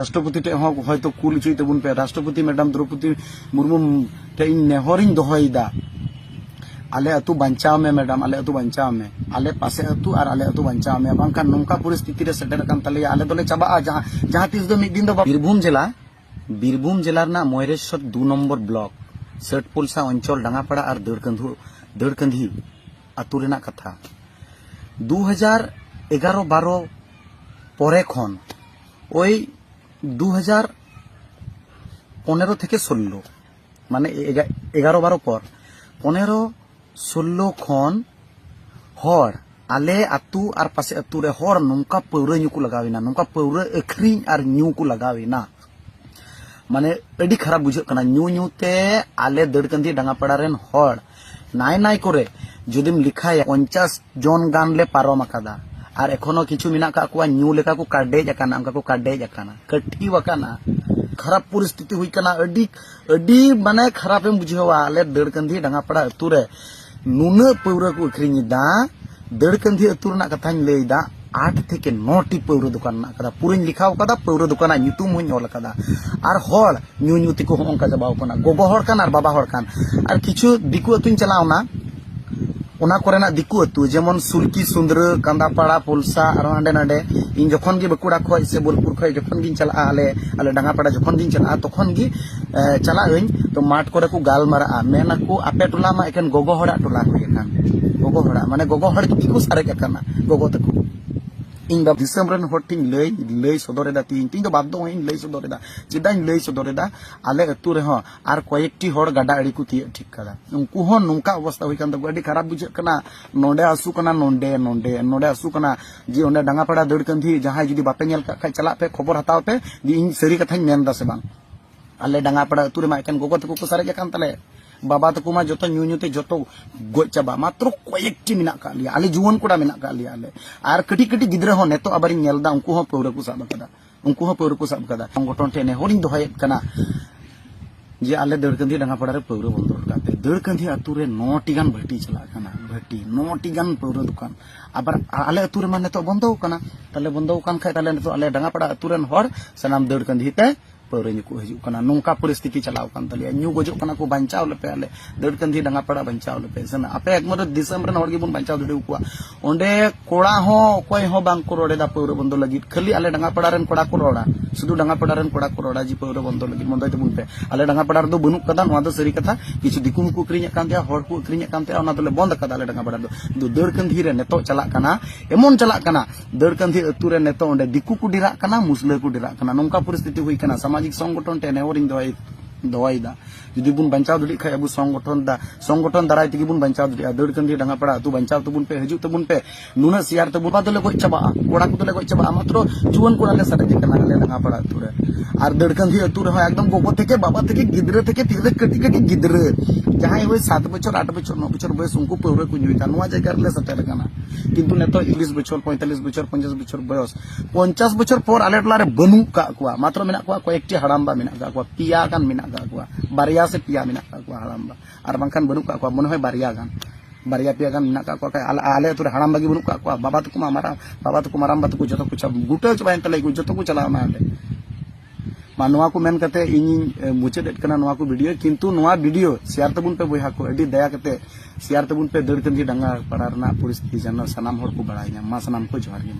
राष्ट्रपति टे हयतो कुल चुई तबुन पे राष्ट्रपति मैडम द्रौपदी मुर्मू टे नेहरिंग दोहयदा आले अतु बचाव में मैडम आले अतु बचाव में आले पासे अतु और आले अतु बचाव में बांका नौका परिस्थिति रे सेटर कान तले आले दोले चाबा जहां तीस दो मिद दिन दो बीरभूम जिला ना मयूरेश्वर 2 नंबर ब्लॉक सेटपुलसा अंचल डांगापाड़ा और दड़कंधी अतु रेना कथा 2011-12 परे खन ओई 2015 থেকে 16 মানে 11-12 पर 15-16 खन हर आले आतु और पासे आतु रे हर नौका पौरा न्यू को लगाविना नौका पौरा अखरिंग और न्यू को लगाविना माने अडी खराब बुझे कना न्यू ते आले दड़कंदी डांगापाड़ा रेन हर नाय करे जदिम लिखाया 50 जन गान ले पारम आकादा और एखोनो किछु मिना का कुआ न्यू लेका को काडेज आकाना उनका को काडेज आकाना कठी वकाना खराब परिस्थिति हुई कना अडी माने खराब एम बुझेवा आले दड़कंदी डांगापाड़ा अतु रे नुना पौरा को अखरिंदा दड़कंदी अतु रना कथाñ लैदा 8 থেকে 9 टी पौरा दुकान ना कदा पुरन लिखाव कदा पौरा दुकान ᱧᱩᱛᱩᱢ होñ ऑल कदा और हर ᱧᱩ तिको होंका जबाव कना गोगो हर कान और बाबा हर कान और किछु दिकु अतुñ चलावना ओना कोरेना दिकु अतु जेमन सुलकी सुंदर कांदापाड़ा पुलसा और आंडे नाडे इन जखन गे बकुड़ा खय से बोलपुर खय जखन गिन चला आले डांगापाड़ा जखन गिन चला तखन गी चला अइन तो माठ करे को गाल मारा मेना को आपे टोला मा एकन गोगो हड़ा टोला होय कान गोगो हड़ा माने गोगो हड़ दिकु सारे काना गोगो तको इन बाब दिसम रन हटिंग लय सदरेदा तीन तीन तो बाबदो इन लय सदरेदा चिदाñ लय सदरेदा आले अतु रे हो आर कयेकटी हड़ गाडा अड़ी को तिय ठीक कदा उनको हो नोंका अवस्था हुई कान तो अड़ी खराब बुझे कना नोंडे आसु कना नोंडे आसु कना जी ओंडे डांगापाड़ा दड़कंधी जहां जुदी बापे नेल का खाय चला पे खबर हताव पे जी इन सरी कथाñ मेनदा से बांग आले डांगापाड़ा अतु रे मा एकन गोगो तको को सारे कान तले बाबा तको मा जतो न्यूते जतो गoj चाबा मात्र कयेकटी मिना का लिया आले जुवन कोड़ा मिना का लिया आले आर कटी कटी गिद्रा हो नेतो आबार नेलदा उनको हो पौरा को साब कदा संगठन टेने होरिंग दोहयत कना जे आले दड़कंधी डांगापाड़ा रे पौरा बंद करते दड़कंधी अतु रे 9टी गान भट्टी चला कना भट्टी 9टी गान पौरा दुकान आबार आले अतु रे माने तो बंदो कना तले बंदो कान खाय तले तो आले डांगापाड़ा अतु रेन हर सनाम दड़कंधी ते पौरा न्यू को हजू कना नौका परिस्थिति चलाव कान तलिया न्यू गजो कना को बचाव लेपे आले दड़कंधी डांगापाड़ा बचाव लेपे सन आपे एकमर दिसम रन हर गिबन बचाव दडे कुआ ओंडे कोड़ा हो कोय हो बांग को रोडेदा पौरा बंदो लगित खाली आले डांगापाड़ा रेन कोड़ा को रोड़ा सुदु डांगापाड़ा रेन कोड़ा को रोड़ा जी पौरा बंदो लगित बंदो तबुन पे आले डांगापाड़ा दो बनु कदा नवा दो सरी कथा किछु दिकुम को क्रिnya कांते हर को क्रिnya कांते ओना दोले बंद कदा आले डांगापाड़ा दो दड़कंधी रे नेतो चला कना एमन चला कना दड़कंधी अतु रे नेतो ओंडे दिकु को डिरा कना मुसले को डिरा कना नौका परिस्थिति हुई कना सामाजिक संगठन टेने ओरिंग दोयदा जुदी बुन बचाव दड़ी खाय अबु संगठन दाराय तगी बुन बचाव दड़ी दड़कंधी डांगापाड़ा अतु बचाव तबुन पे हजू तबुन पे नुना सियार तबुन बादले गoj चाबा कोड़ा को दले गoj चाबा मात्र जुवन कोड़ा ले सारे कना ले डांगापाड़ा अतु रे और दड़कंधी अतु रे एकदम गोगो थेके बाबा थेके गिद्रे थेके तिरे कटी गिद्रे जहां होय 7 बछर 8 बछर 9 बछर बयस उनको पौरा को न्यूता नवा जगह ले सटेर कना किंतु नेतो 40 बछर 45 बछर 50 बछर बयस 50 बछर पर आले टला रे बनु का कुआ मात्र मेना कुआ कयेकटी हड़ामबा मेना का कुआ पिया गान मेना का कुआ बारिया से पिया मेना का कुआ हड़ामबा और बांखान बनु का कुआ मन होय बारिया पिया गान मेना का कुआ आले तो हड़ामबा गी बनु का कुआ बाबा तको माराम बात को जतो कुछ गुटा चबाय तले को जतो को चला माले मानवा को मेन कते इन मुचेद कना नवा को वीडियो किंतु नवा वीडियो शेयर तबुन पे बयहा को अडी दया कते शेयर तबुन पे दड़कंधी डांगापाड़ा रना परिस्थिति जन सनाम हर को बड़ाय मा सनाम को जोहार गे।